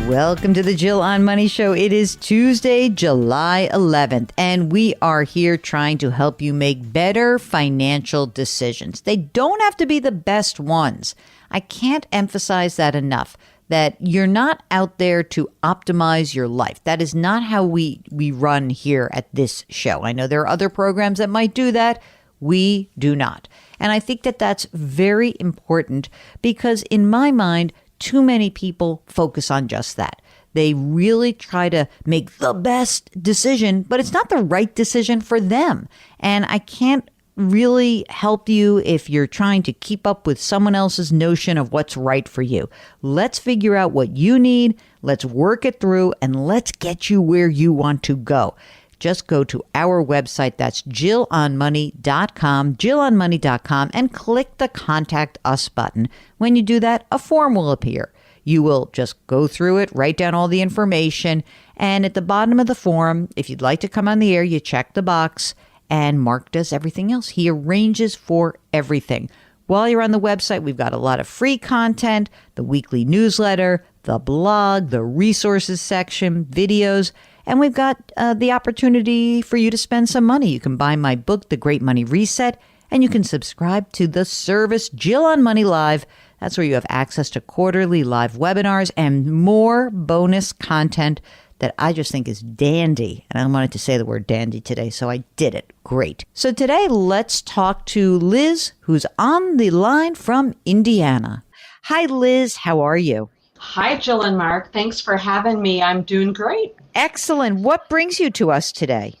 Welcome to the Jill on Money Show. It is Tuesday, July 11th, and we are here trying to help you make better financial decisions. They don't have to be the best ones. I can't emphasize that enough, that you're not out there to optimize your life. That is not how we run here at this show. I know there are other programs that might do that. We do not. And I think that that's very important because in my mind, too many people focus on just that. They really try to make the best decision, but it's not the right decision for them. And I can't really help you if you're trying to keep up with someone else's notion of what's right for you. Let's figure out what you need. Let's work it through and let's get you where you want to go. Just go to our website. That's jillonmoney.com, jillonmoney.com, and click the Contact Us button. When you do that, a form will appear. You will just go through it, write down all the information, and at the bottom of the form, if you'd like to come on the air, you check the box, and Mark does everything else. He arranges for everything. While you're on the website, we've got a lot of free content, the weekly newsletter, the blog, the resources section, videos, and we've got the opportunity for you to spend some money. You can buy my book, The Great Money Reset, and you can subscribe to the service Jill on Money Live. That's where you have access to quarterly live webinars and more bonus content that I just think is dandy. And I wanted to say the word dandy today, so I did it. Great. So today, let's talk to Liz, who's on the line from Indiana. Hi, Liz. How are you? Hi, Jill and Mark. Thanks for having me. I'm doing great. Excellent. What brings you to us today?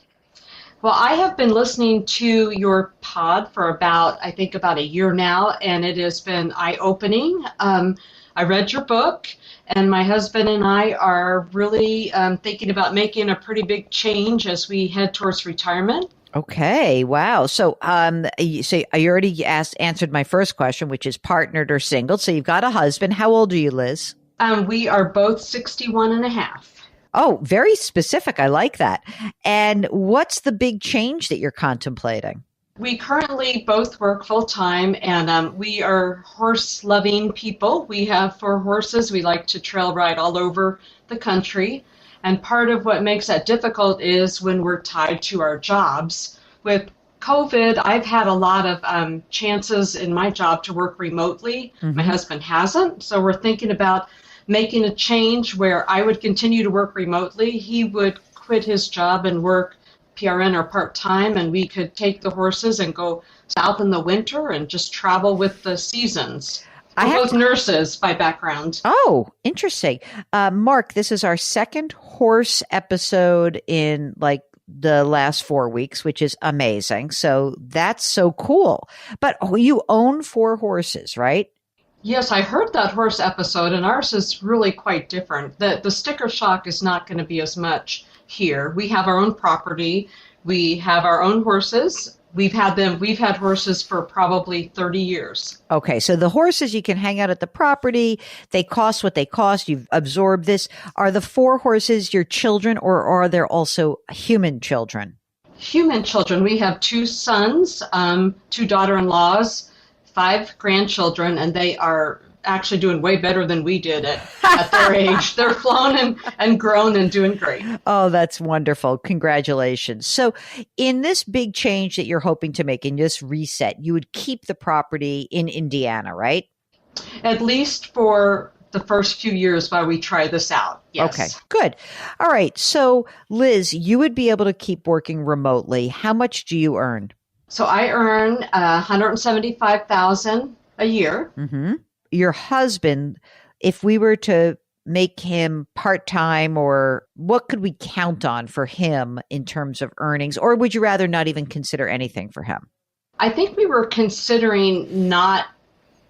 Well, I have been listening to your pod for about a year now, and it has been eye-opening. I read your book, and my husband and I are really thinking about making a pretty big change as we head towards retirement. Okay. Wow. So, you already answered my first question, which is partnered or single. So you've got a husband. How old are you, Liz? We are both 61 and a half. Oh, very specific. I like that. And what's the big change that you're contemplating? We currently both work full time, and we are horse-loving people. We have 4 horses. We like to trail ride all over the country. And part of what makes that difficult is when we're tied to our jobs. With COVID, I've had a lot of chances in my job to work remotely. Mm-hmm. My husband hasn't. So we're thinking about making a change where I would continue to work remotely. He would quit his job and work PRN or part-time, and we could take the horses and go south in the winter and just travel with the seasons. We're both nurses by background. Oh, interesting. Mark, this is our second horse episode in the last 4 weeks, which is amazing. So that's so cool. But you own 4 horses, right? Yes, I heard that horse episode, and ours is really quite different. The sticker shock is not going to be as much here. We have our own property. We have our own horses. We've had horses for probably 30 years. Okay, so the horses, you can hang out at the property. They cost what they cost. You've absorbed this. Are the 4 horses your children, or are there also human children? Human children. We have 2 sons, 2 daughter-in-laws, 5 grandchildren, and they are actually doing way better than we did at their age. They're flown and grown and doing great. Oh, that's wonderful. Congratulations. So in this big change that you're hoping to make, in this reset, you would keep the property in Indiana, right? At least for the first few years while we try this out. Yes. Okay, good. All right. So Liz, you would be able to keep working remotely. How much do you earn? So I earn $175,000 a year. Mm-hmm. Your husband, if we were to make him part-time, or what could we count on for him in terms of earnings? Or would you rather not even consider anything for him? I think we were considering not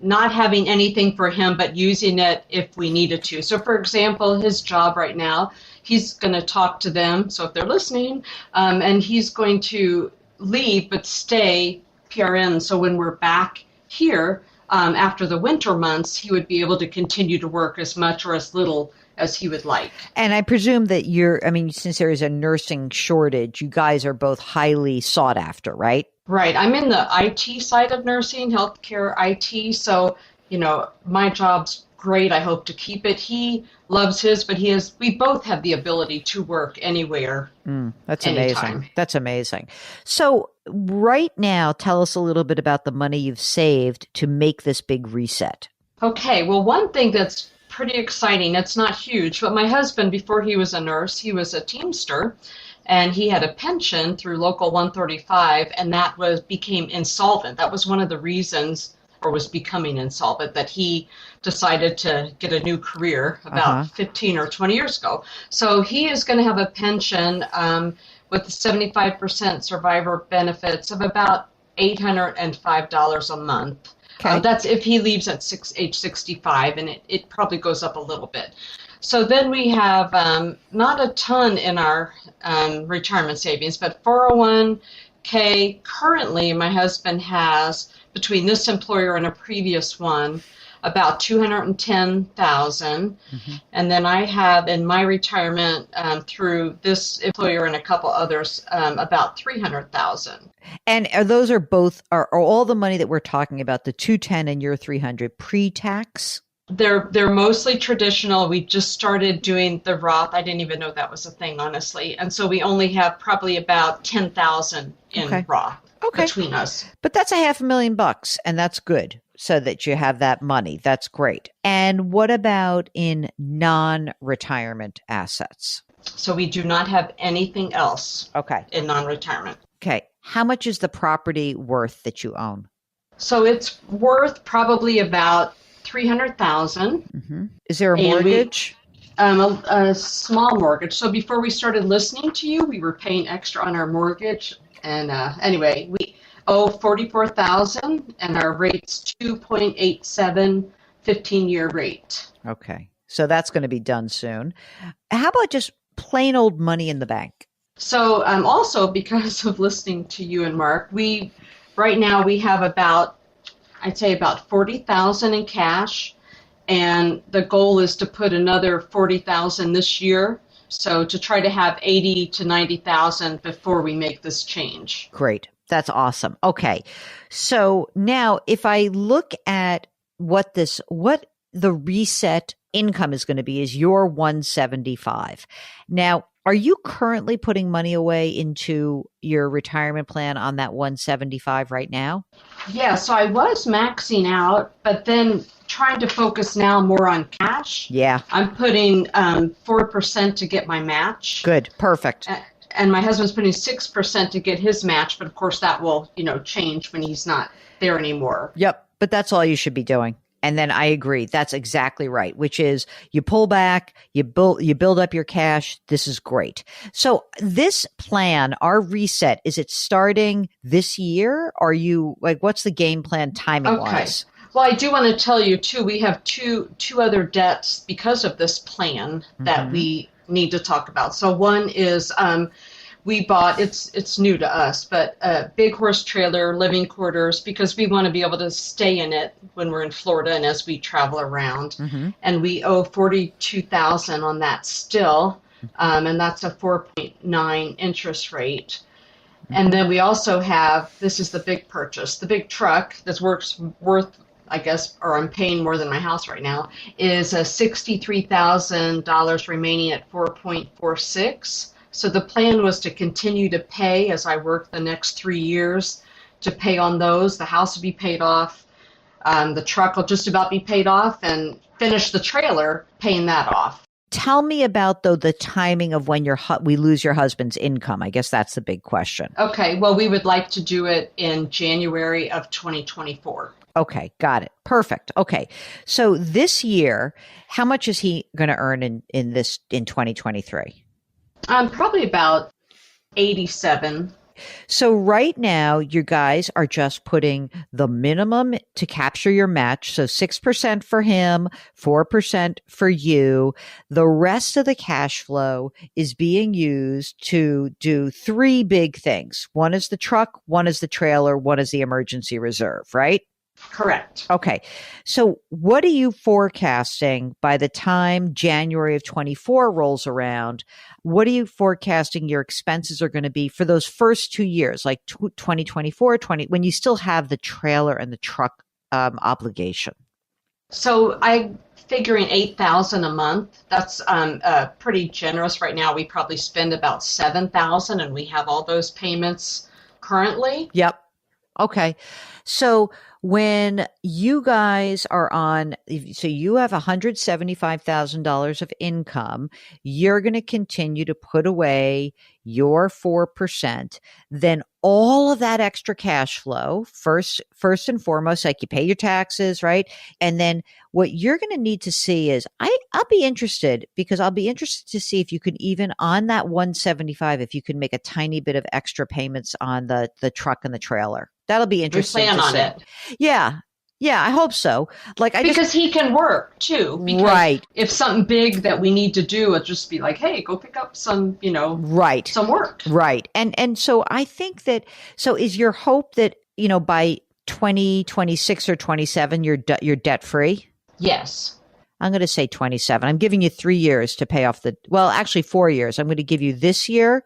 having anything for him, but using it if we needed to. So for example, his job right now, he's going to talk to them. So if they're listening, and he's going to leave but stay PRN. So when we're back here after the winter months, he would be able to continue to work as much or as little as he would like. And I presume that since there is a nursing shortage, you guys are both highly sought after, right? Right. I'm in the IT side of nursing, healthcare IT. So, my job's great. I hope to keep it. He loves his, but we both have the ability to work anywhere, That's amazing. anytime. That's amazing. So right now, tell us a little bit about the money you've saved to make this big reset. Okay, well, one thing that's pretty exciting, it's not huge, but my husband, before he was a nurse, he was a Teamster, and he had a pension through Local 135, and that became insolvent. That was one of the reasons, or was becoming insolvent, that he decided to get a new career about 15 or 20 years ago. So he is going to have a pension with 75% survivor benefits of about $805 a month. Okay. That's if he leaves at age 65, and it probably goes up a little bit. So then we have not a ton in our retirement savings, but 401k, currently my husband has, between this employer and a previous one, about 210,000, and then I have in my retirement through this employer and a couple others about 300,000. And are all the money that we're talking about, the 210 and your 300, pre-tax? They're mostly traditional. We just started doing the Roth. I didn't even know that was a thing, honestly. And so we only have probably about 10,000 in Roth between us. But that's $500,000, and that's good, so that you have that money. That's great. And what about in non-retirement assets? So we do not have anything else in non-retirement. Okay. How much is the property worth that you own? So it's worth probably about 300,000. Is there a mortgage? A small mortgage. So before we started listening to you, we were paying extra on our mortgage. And anyway, we owe 44,000, and our rate's 2.87, 15-year rate. Okay. So that's going to be done soon. How about just plain old money in the bank? So also because of listening to you and Mark, right now we have I'd say about 40,000 in cash, and the goal is to put another 40,000 this year. So to try to have 80 to 90,000 before we make this change. Great. That's awesome. Okay. So now if I look at what the reset income is going to be is your 175. Now, are you currently putting money away into your retirement plan on that 175 right now? Yeah, so I was maxing out, but then trying to focus now more on cash. Yeah. I'm putting 4% to get my match. Good. Perfect. And my husband's putting 6% to get his match, but of course that will, change when he's not there anymore. Yep. But that's all you should be doing. And then I agree. That's exactly right, which is you pull back, you build up your cash. This is great. So this plan, our reset, is it starting this year? Are you what's the game plan timing wise? Well, I do want to tell you too, we have two other debts because of this plan that we need to talk about. So one is we bought, it's new to us, but a big horse trailer, living quarters, because we want to be able to stay in it when we're in Florida and as we travel around. And we owe 42,000 on that still, and that's a 4.9 interest rate. And then we also have, this is the big purchase, the big truck that's worth, I guess, or I'm paying more than my house right now, is a $63,000 remaining at 4.46. So the plan was to continue to pay as I work the next 3 years to pay on those. The house will be paid off. The truck will just about be paid off, and finish the trailer paying that off. Tell me about, though, the timing of when we lose your husband's income. I guess that's the big question. Okay. Well, we would like to do it in January of 2024. Okay. Got it. Perfect. Okay. So this year, how much is he going to earn in 2023? Probably about 87. So right now, you guys are just putting the minimum to capture your match. So 6% for him, 4% for you. The rest of the cash flow is being used to do three big things. One is the truck, one is the trailer, one is the emergency reserve, right? Correct. Okay. So what are you forecasting by the time January of 24 rolls around? What are you forecasting your expenses are going to be for those first 2 years, like 2024, when you still have the trailer and the truck obligation? So I figuring 8,000 a month. That's pretty generous right now. We probably spend about 7,000, and we have all those payments currently. Yep. Okay. So when you guys are on, so you have $175,000 of income, you're going to continue to put away your 4%. Then all of that extra cash flow, first and foremost, like you pay your taxes, right? And then what you're going to need to see is I'll be interested because I'll be interested to see if you can even on that 175, if you can make a tiny bit of extra payments on the truck and the trailer. That'll be We interesting plan to on see. it. Yeah. Yeah, I hope so. Like I just Because he can work too. Because right, if something big that we need to do, it'll just be like, hey, go pick up some, right, some work. right. And so I think that so is your hope that, by 2026 or 27 you're debt free? Yes. I'm going to say 27. I'm giving you 3 years to pay off well, actually 4 years. I'm going to give you this year,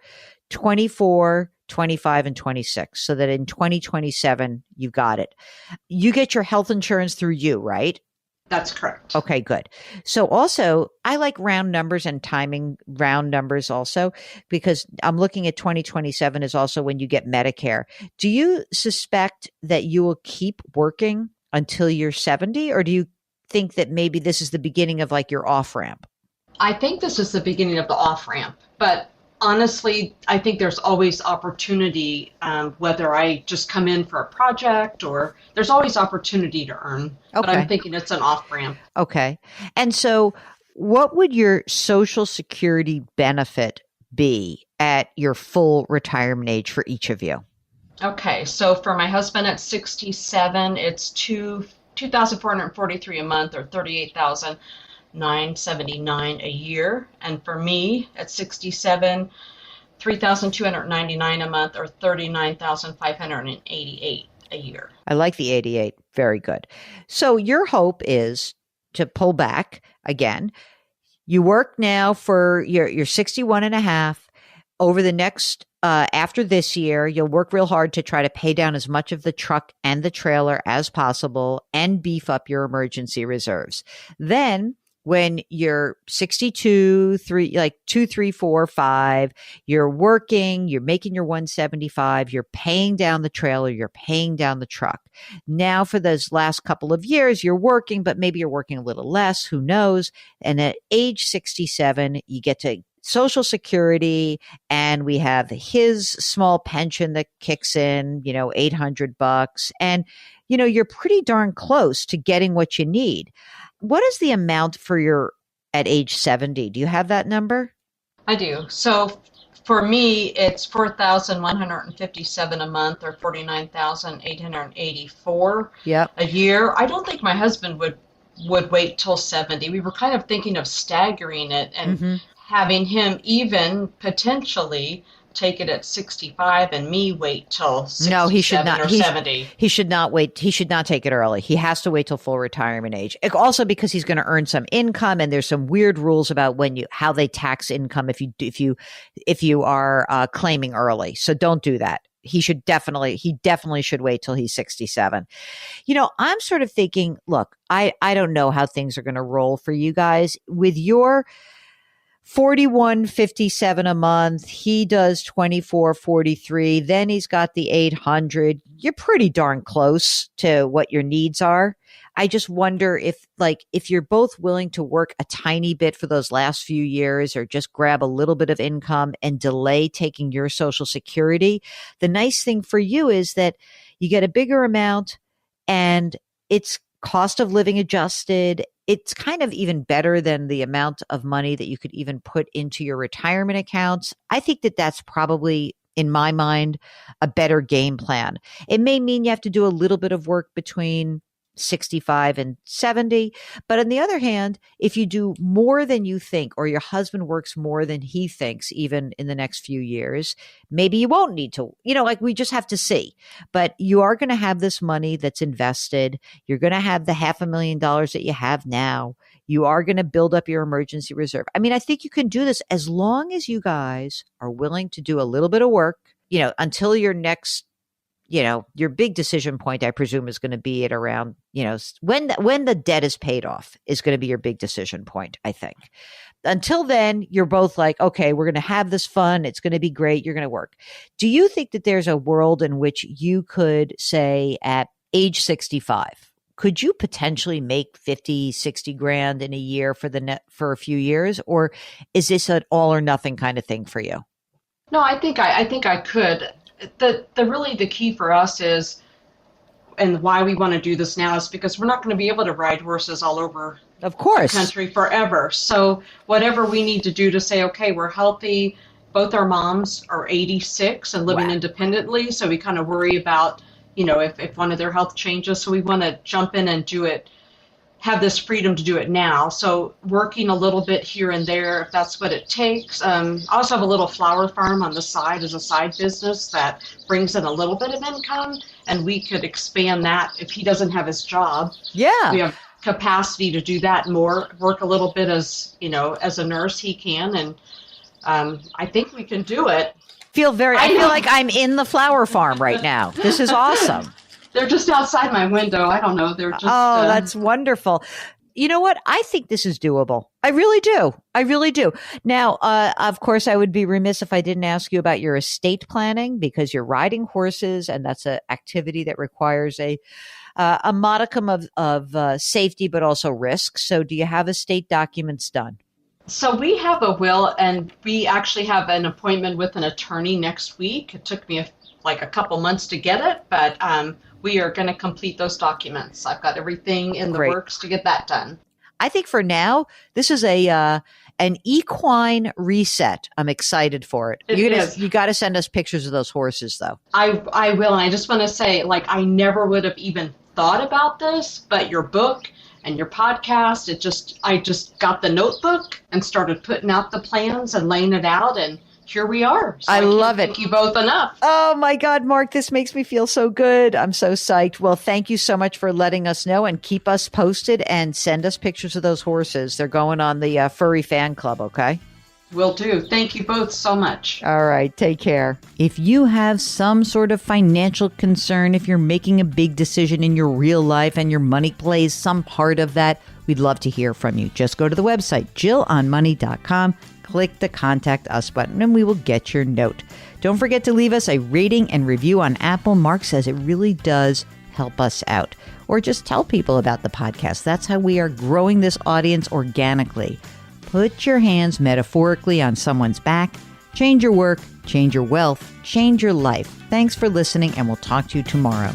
24, 25, and 26, so that in 2027, you got it. You get your health insurance through you, right? That's correct. Okay, good. So also, I like round numbers and timing round numbers also, because I'm looking at 2027 is also when you get Medicare. Do you suspect that you will keep working until you're 70, or do you think that maybe this is the beginning of like your off ramp? I think this is the beginning of the off ramp, but honestly, I think there's always opportunity, whether I just come in for a project or there's always opportunity to earn. But I'm Okay. thinking it's an off ramp. Okay. And so, what would your Social Security benefit be at your full retirement age for each of you? Okay, so for my husband at 67, it's 2,443 a month or 38,979 a year, and for me at 67, 3,299 a month or 39,588 a year. I like the 88. Very good. So, your hope is to pull back again. You work now for you're 61 and a half. Over the next after this year, you'll work real hard to try to pay down as much of the truck and the trailer as possible and beef up your emergency reserves. Then when you're 62, like 2, 3, 4, 5, you're working, you're making your 175, you're paying down the trailer, you're paying down the truck. Now for those last couple of years, you're working, but maybe you're working a little less, who knows? And at age 67, you get to Social Security, and we have his small pension that kicks in, $800. And, you're pretty darn close to getting what you need. What is the amount for your at age 70? Do you have that number? I do. So for me, it's 4,157 a month or 49,884 Yep. a year. I don't think my husband would wait till 70. We were kind of thinking of staggering it and Hmm. having him even potentially take it at 65 and me wait till No, he should 67 not. or 70. He should not wait. He should not take it early. He has to wait till full retirement age. Also because he's going to earn some income, and there's some weird rules about how they tax income if you are claiming early. So don't do that. He definitely should wait till he's 67. I'm sort of thinking, look, I don't know how things are going to roll for you guys with your 41.57 a month. He does 24.43. Then he's got the 800. You're pretty darn close to what your needs are. I just wonder if you're both willing to work a tiny bit for those last few years or just grab a little bit of income and delay taking your Social Security. The nice thing for you is that you get a bigger amount and it's cost of living adjusted. It's kind of even better than the amount of money that you could even put into your retirement accounts. I think that that's probably, in my mind, a better game plan. It may mean you have to do a little bit of work between 65 and 70. But on the other hand, if you do more than you think, or your husband works more than he thinks, even in the next few years, maybe you won't need to, we just have to see. But you are going to have this money that's invested. You're going to have the $500,000 that you have now. You are going to build up your emergency reserve. I mean, I think you can do this as long as you guys are willing to do a little bit of work, until your next your big decision point, I presume, is going to be at around, when the debt is paid off is going to be your big decision point, I think. Until then, you're both like, okay, we're going to have this fun. It's going to be great. You're going to work. Do you think that there's a world in which you could say at age 65, could you potentially make 50, 60 grand in a year for a few years? Or is this an all or nothing kind of thing for you? No, I think I could. The key for us is, and why we want to do this now, is because we're not going to be able to ride horses all over of course the country forever. So whatever we need to do to say, okay, we're healthy. Both our moms are 86 and living independently, so we kind of worry about, if one of their health changes. So we want to jump in and do it, have this freedom to do it now. So working a little bit here and there, if that's what it takes. I also have a little flower farm on the side as a side business that brings in a little bit of income, and we could expand that if he doesn't have his job. Yeah. We have capacity to do that more, work a little bit as a nurse he can, and I think we can do it. I feel like I'm in the flower farm right now. This is awesome. They're just outside my window. I don't know. They're just. Oh, that's wonderful. You know what? I think this is doable. I really do. I really do. Now, of course, I would be remiss if I didn't ask you about your estate planning, because you're riding horses, and that's an activity that requires a modicum of safety, but also risk. So do you have estate documents done? So we have a will, and we actually have an appointment with an attorney next week. It took me a couple months to get it, but we are going to complete those documents. I've got everything in the works to get that done. I think for now, this is an equine reset. I'm excited for it. You got to send us pictures of those horses, though. I will, and I just want to say, I never would have even thought about this, but your book and your podcast, I just got the notebook and started putting out the plans and laying it out, and here we are. So I love it. Thank you both enough. Oh my God, Mark, this makes me feel so good. I'm so psyched. Well, thank you so much for letting us know, and keep us posted and send us pictures of those horses. They're going on the Furry Fan Club, okay? Will do. Thank you both so much. All right. Take care. If you have some sort of financial concern, if you're making a big decision in your real life and your money plays some part of that, we'd love to hear from you. Just go to the website, jillonmoney.com, click the Contact Us button, and we will get your note. Don't forget to leave us a rating and review on Apple. Mark says it really does help us out. Or just tell people about the podcast. That's how we are growing this audience organically. Put your hands metaphorically on someone's back. Change your work, change your wealth, change your life. Thanks for listening, and we'll talk to you tomorrow.